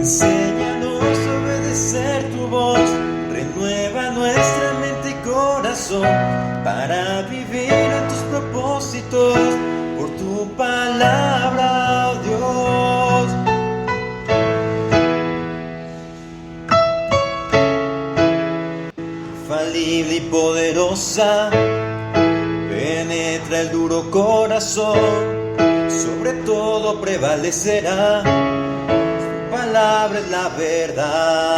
Enséñanos a obedecer tu voz, renueva nuestra mente y corazón para vivir en tus propósitos por tu palabra, oh Dios. Infalible y poderosa, penetra el duro corazón, sobre todo prevalecerá. Palabra es la verdad.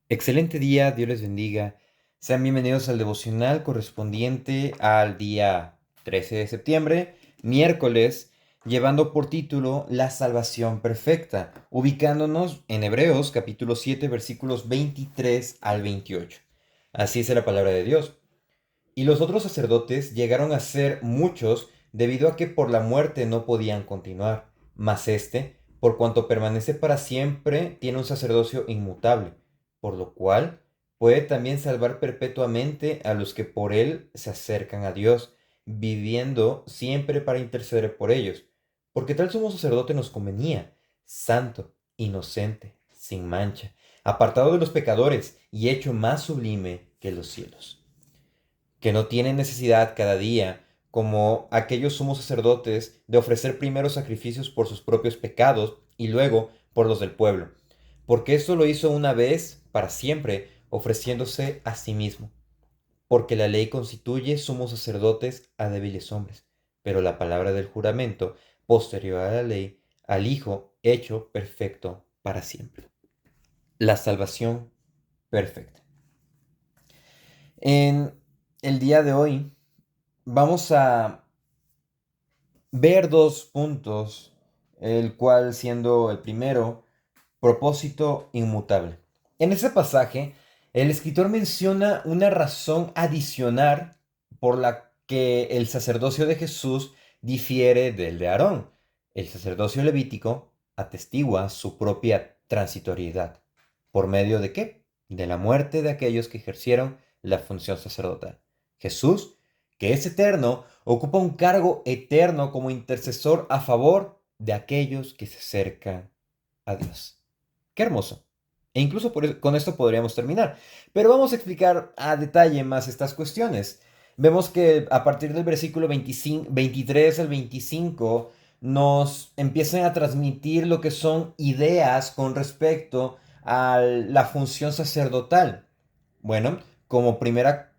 Excelente día, Dios les bendiga. Sean bienvenidos al devocional correspondiente al día 13 de septiembre, miércoles, llevando por título La salvación perfecta, ubicándonos en Hebreos capítulo 7 versículos 23 al 28. Así dice la palabra de Dios. Y los otros sacerdotes llegaron a ser muchos debido a que por la muerte no podían continuar, mas este, por cuanto permanece para siempre, tiene un sacerdocio inmutable, por lo cual puede también salvar perpetuamente a los que por él se acercan a Dios, viviendo siempre para interceder por ellos, porque tal sumo sacerdote nos convenía, santo, inocente, sin mancha, apartado de los pecadores y hecho más sublime que los cielos, que no tienen necesidad cada día, como aquellos sumos sacerdotes, de ofrecer primero sacrificios por sus propios pecados y luego por los del pueblo, porque esto lo hizo una vez para siempre, ofreciéndose a sí mismo, porque la ley constituye sumos sacerdotes a débiles hombres, pero la palabra del juramento, posterior a la ley, al Hijo hecho perfecto para siempre. La salvación perfecta. En el día de hoy vamos a ver dos puntos, el cual siendo el primero, propósito inmutable. En ese pasaje, el escritor menciona una razón adicional por la que el sacerdocio de Jesús difiere del de Aarón. El sacerdocio levítico atestigua su propia transitoriedad. ¿Por medio de qué? De la muerte de aquellos que ejercieron la función sacerdotal. Jesús, que es eterno, ocupa un cargo eterno como intercesor a favor de aquellos que se acercan a Dios. Qué hermoso. E incluso con esto podríamos terminar. Pero vamos a explicar a detalle más estas cuestiones. Vemos que a partir del versículo 25, 23 al 25 nos empiezan a transmitir lo que son ideas con respecto a la función sacerdotal. Bueno, como primera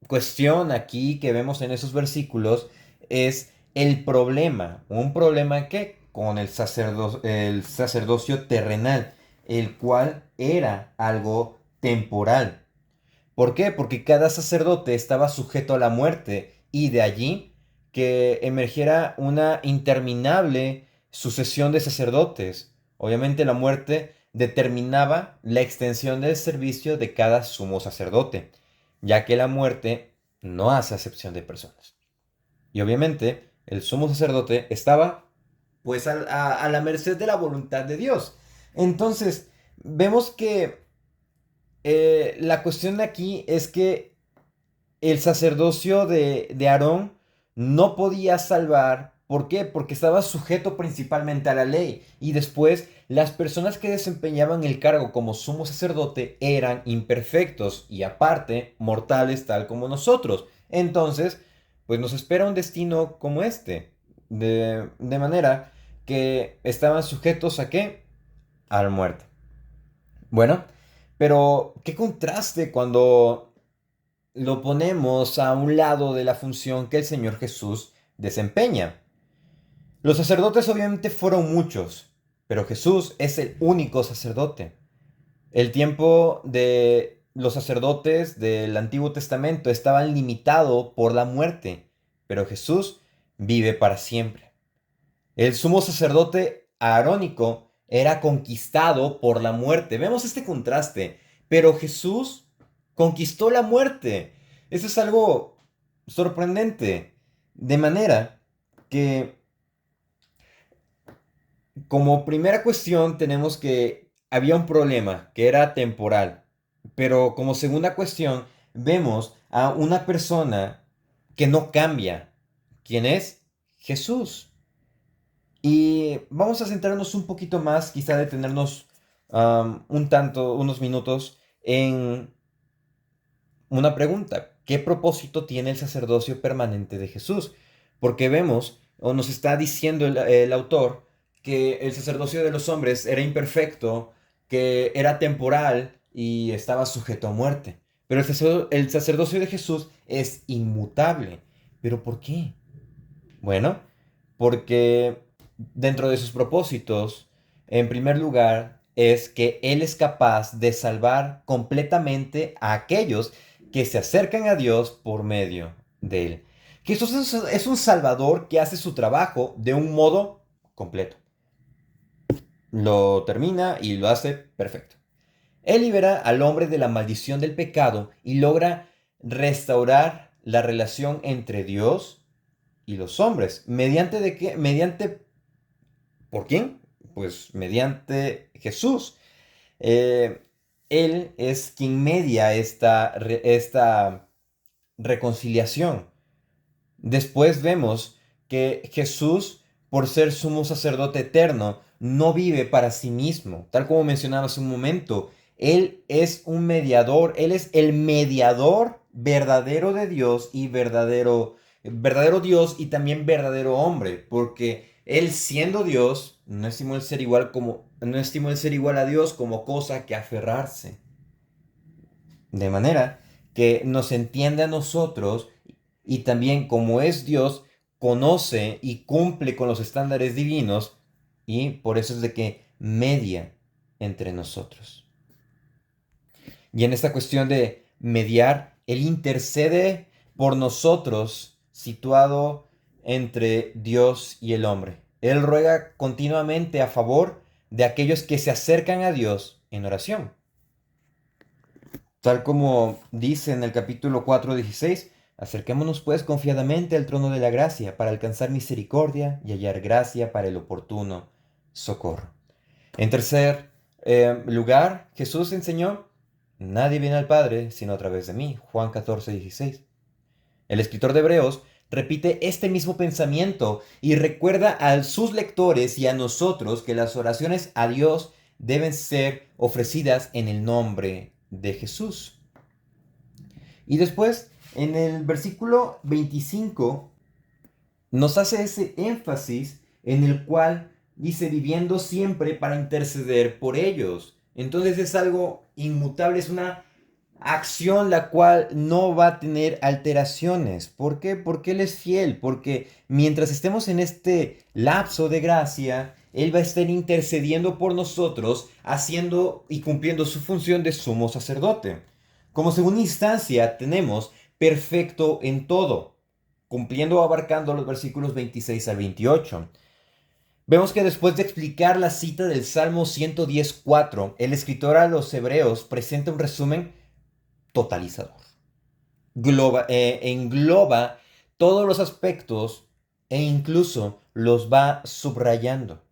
cuestión aquí que vemos en esos versículos es el problema. ¿Un problema que con el sacerdocio terrenal, el cual era algo temporal? ¿Por qué? Porque cada sacerdote estaba sujeto a la muerte y de allí que emergiera una interminable sucesión de sacerdotes. Obviamente la muerte determinaba la extensión del servicio de cada sumo sacerdote, ya que la muerte no hace acepción de personas. Y obviamente el sumo sacerdote estaba pues a la merced de la voluntad de Dios. Entonces vemos que la cuestión aquí es que el sacerdocio de Aarón no podía salvar. ¿Por qué? Porque estaba sujeto principalmente a la ley. Y después, las personas que desempeñaban el cargo como sumo sacerdote eran imperfectos y aparte mortales tal como nosotros. Entonces, pues nos espera un destino como este. De manera que estaban sujetos a qué? A la muerte. Bueno, pero qué contraste cuando lo ponemos a un lado de la función que el Señor Jesús desempeña. Los sacerdotes obviamente fueron muchos, pero Jesús es el único sacerdote. El tiempo de los sacerdotes del Antiguo Testamento estaba limitado por la muerte, pero Jesús vive para siempre. El sumo sacerdote aarónico era conquistado por la muerte. Vemos este contraste, pero Jesús conquistó la muerte. Eso es algo sorprendente. De manera que, como primera cuestión, tenemos que había un problema que era temporal. Pero como segunda cuestión, vemos a una persona que no cambia. ¿Quién es? Jesús. Y vamos a centrarnos un poquito más, quizá detenernos unos minutos en una pregunta. ¿Qué propósito tiene el sacerdocio permanente de Jesús? Porque vemos, o nos está diciendo el autor, que el sacerdocio de los hombres era imperfecto, que era temporal y estaba sujeto a muerte. Pero el sacerdocio de Jesús es inmutable. ¿Pero por qué? Bueno, porque dentro de sus propósitos, en primer lugar, es que Él es capaz de salvar completamente a aquellos que se acercan a Dios por medio de Él. Jesús es un Salvador que hace su trabajo de un modo completo. Lo termina y lo hace perfecto. Él libera al hombre de la maldición del pecado y logra restaurar la relación entre Dios y los hombres. ¿Mediante de qué? ¿Por quién? Pues mediante Jesús. Eh, Él es quien media esta reconciliación. Después vemos que Jesús, por ser sumo sacerdote eterno, no vive para sí mismo. Tal como mencionaba hace un momento, Él es un mediador, Él es el mediador verdadero de Dios y verdadero Dios y también verdadero hombre, porque Él siendo Dios, no estimó el ser igual a Dios como cosa que aferrarse. De manera que nos entiende a nosotros y también como es Dios, conoce y cumple con los estándares divinos y por eso es de que media entre nosotros. Y en esta cuestión de mediar, Él intercede por nosotros, situado entre Dios y el hombre. Él ruega continuamente a favor de aquellos que se acercan a Dios en oración. Tal como dice en el capítulo 4:16, acerquémonos pues confiadamente al trono de la gracia para alcanzar misericordia y hallar gracia para el oportuno socorro. En tercer lugar, Jesús enseñó, nadie viene al Padre sino a través de mí. Juan 14:16. El escritor de Hebreos repite este mismo pensamiento y recuerda a sus lectores y a nosotros que las oraciones a Dios deben ser ofrecidas en el nombre de Jesús. Y después, en el versículo 25, nos hace ese énfasis en el cual dice viviendo siempre para interceder por ellos. Entonces es algo inmutable, es una acción la cual no va a tener alteraciones. ¿Por qué? Porque Él es fiel, porque mientras estemos en este lapso de gracia, Él va a estar intercediendo por nosotros, haciendo y cumpliendo su función de sumo sacerdote. Como segunda instancia tenemos perfecto en todo, cumpliendo o abarcando los versículos 26 al 28. Vemos que después de explicar la cita del Salmo 110:4, el escritor a los hebreos presenta un resumen totalizador. Engloba todos los aspectos e incluso los va subrayando.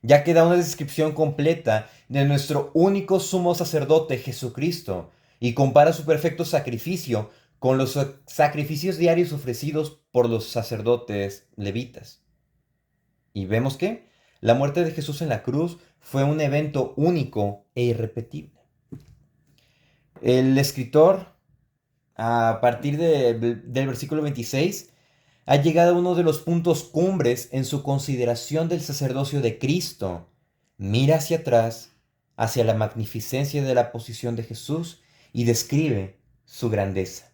Ya que da una descripción completa de nuestro único sumo sacerdote Jesucristo y compara su perfecto sacrificio con los sacrificios diarios ofrecidos por los sacerdotes levitas. Y vemos que la muerte de Jesús en la cruz fue un evento único e irrepetible. El escritor, a partir del versículo 26, ha llegado a uno de los puntos cumbres en su consideración del sacerdocio de Cristo. Mira hacia atrás, hacia la magnificencia de la posición de Jesús y describe su grandeza.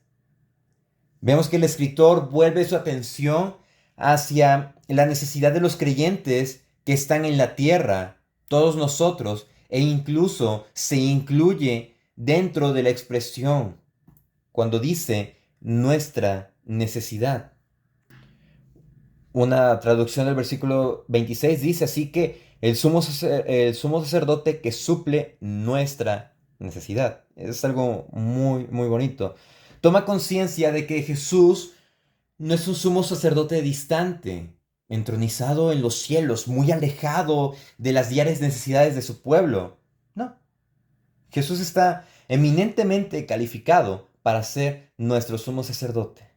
Vemos que el escritor vuelve su atención hacia la necesidad de los creyentes que están en la tierra, todos nosotros, e incluso se incluye dentro de la expresión cuando dice nuestra necesidad. Una traducción del versículo 26 dice así que el sumo sacerdote que suple nuestra necesidad. Es algo muy, muy bonito. Toma conciencia de que Jesús no es un sumo sacerdote distante, entronizado en los cielos, muy alejado de las diarias necesidades de su pueblo. No. Jesús está eminentemente calificado para ser nuestro sumo sacerdote.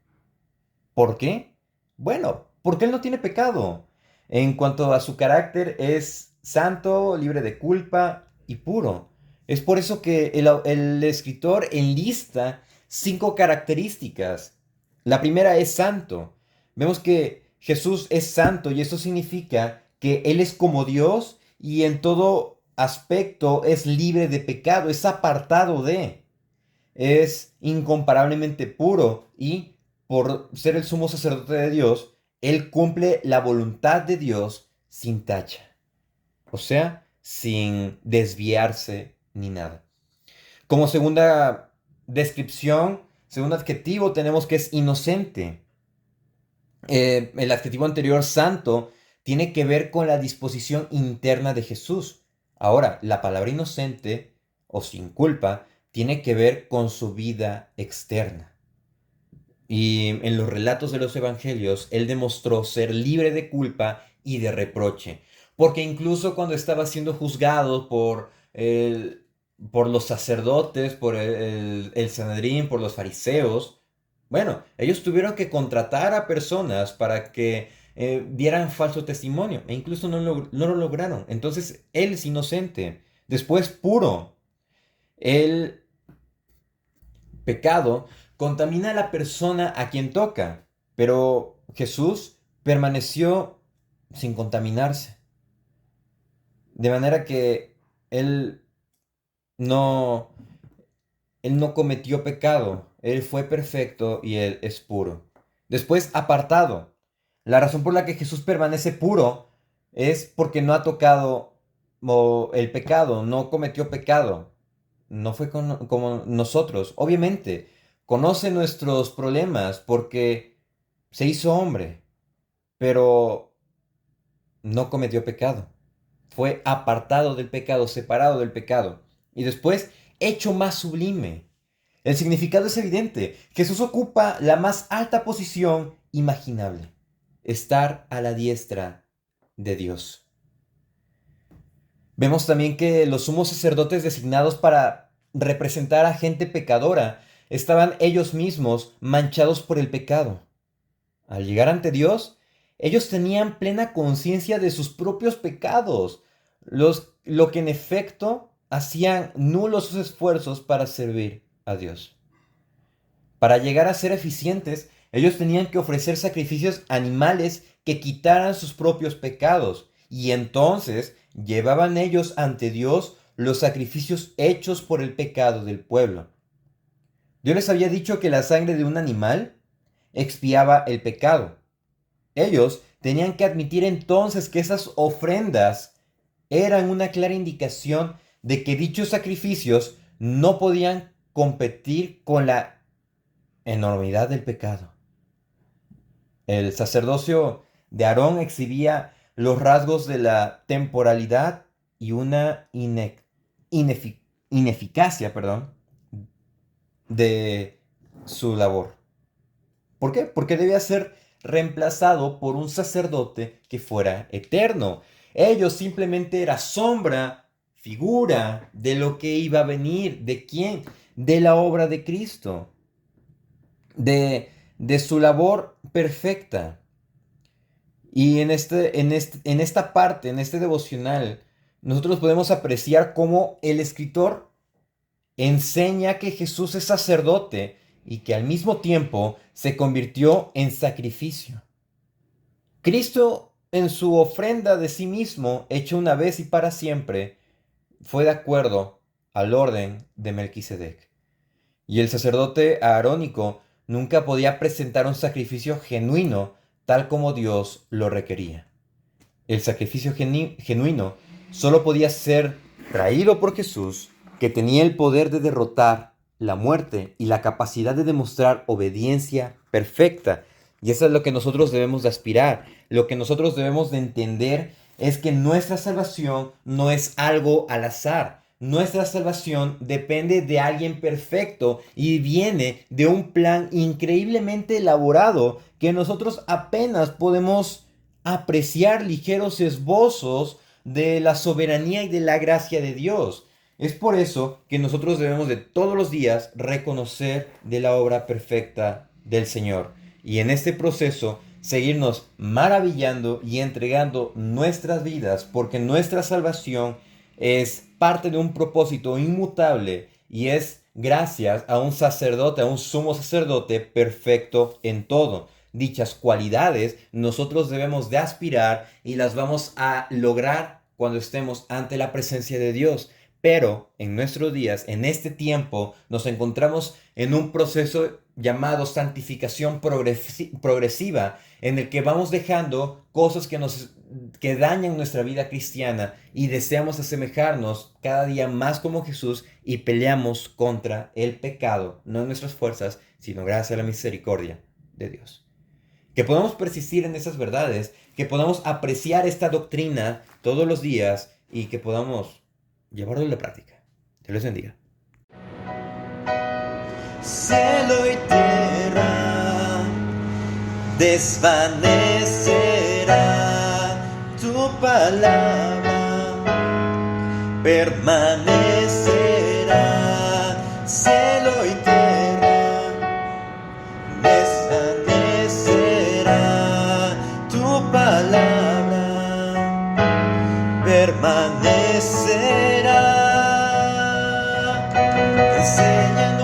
¿Por qué? Bueno, porque Él no tiene pecado. En cuanto a su carácter, es santo, libre de culpa y puro. Es por eso que el escritor enlista 5 características. La primera es santo. Vemos que Jesús es santo y eso significa que Él es como Dios y en todo aspecto es libre de pecado, es apartado de, es incomparablemente puro y por ser el sumo sacerdote de Dios, Él cumple la voluntad de Dios sin tacha, o sea, sin desviarse ni nada. Como segunda descripción, segundo adjetivo, tenemos que es inocente. El adjetivo anterior, santo, tiene que ver con la disposición interna de Jesús. Ahora, la palabra inocente o sin culpa tiene que ver con su vida externa. Y en los relatos de los evangelios, él demostró ser libre de culpa y de reproche. Porque incluso cuando estaba siendo juzgado por los sacerdotes, por el Sanedrín, por los fariseos, bueno, ellos tuvieron que contratar a personas para que dieran falso testimonio. E incluso no lo lograron. Entonces, él es inocente. Después, puro. El pecado contamina a la persona a quien toca, pero Jesús permaneció sin contaminarse. De manera que Él no, Él no cometió pecado, Él fue perfecto y Él es puro. Después, apartado. La razón por la que Jesús permanece puro es porque no ha tocado el pecado, no cometió pecado. No fue como nosotros. Obviamente, conoce nuestros problemas porque se hizo hombre, pero no cometió pecado. Fue apartado del pecado, separado del pecado. Y después, hecho más sublime. El significado es evidente. Jesús ocupa la más alta posición imaginable. Estar a la diestra de Dios. Vemos también que los sumos sacerdotes designados para representar a gente pecadora estaban ellos mismos manchados por el pecado. Al llegar ante Dios, ellos tenían plena conciencia de sus propios pecados, lo que en efecto hacían nulos sus esfuerzos para servir a Dios. Para llegar a ser eficientes, ellos tenían que ofrecer sacrificios animales que quitaran sus propios pecados, y entonces llevaban ellos ante Dios los sacrificios hechos por el pecado del pueblo. Dios les había dicho que la sangre de un animal expiaba el pecado. Ellos tenían que admitir entonces que esas ofrendas eran una clara indicación de que dichos sacrificios no podían competir con la enormidad del pecado. El sacerdocio de Aarón exhibía los rasgos de la temporalidad y una ineficacia, de su labor. ¿Por qué? Porque debía ser reemplazado por un sacerdote que fuera eterno. Ellos simplemente era sombra, figura de lo que iba a venir. ¿De quién? De la obra de Cristo. De su labor perfecta. Y en esta parte, en este devocional, nosotros podemos apreciar cómo el escritor enseña que Jesús es sacerdote y que al mismo tiempo se convirtió en sacrificio. Cristo, en su ofrenda de sí mismo, hecha una vez y para siempre, fue de acuerdo al orden de Melquisedec. Y el sacerdote aarónico nunca podía presentar un sacrificio genuino tal como Dios lo requería. El sacrificio genuino solo podía ser traído por Jesús, que tenía el poder de derrotar la muerte y la capacidad de demostrar obediencia perfecta. Y eso es lo que nosotros debemos de aspirar. Lo que nosotros debemos de entender es que nuestra salvación no es algo al azar. Nuestra salvación depende de alguien perfecto y viene de un plan increíblemente elaborado que nosotros apenas podemos apreciar ligeros esbozos de la soberanía y de la gracia de Dios. Es por eso que nosotros debemos de todos los días reconocer de la obra perfecta del Señor. Y en este proceso seguirnos maravillando y entregando nuestras vidas, porque nuestra salvación es parte de un propósito inmutable y es gracias a un sacerdote, a un sumo sacerdote perfecto en todo. Dichas cualidades nosotros debemos de aspirar y las vamos a lograr cuando estemos ante la presencia de Dios. Pero en nuestros días, en este tiempo, nos encontramos en un proceso llamado santificación progresiva, en el que vamos dejando cosas que dañan nuestra vida cristiana y deseamos asemejarnos cada día más como Jesús y peleamos contra el pecado, no en nuestras fuerzas, sino gracias a la misericordia de Dios. Que podamos persistir en esas verdades, que podamos apreciar esta doctrina todos los días y que podamos llevarlo a la práctica. Dios les bendiga. Cielo y tierra desvanecerá, tu palabra permanecerá. Cielo y tierra desvanecerá, tu palabra permanecerá. Enseña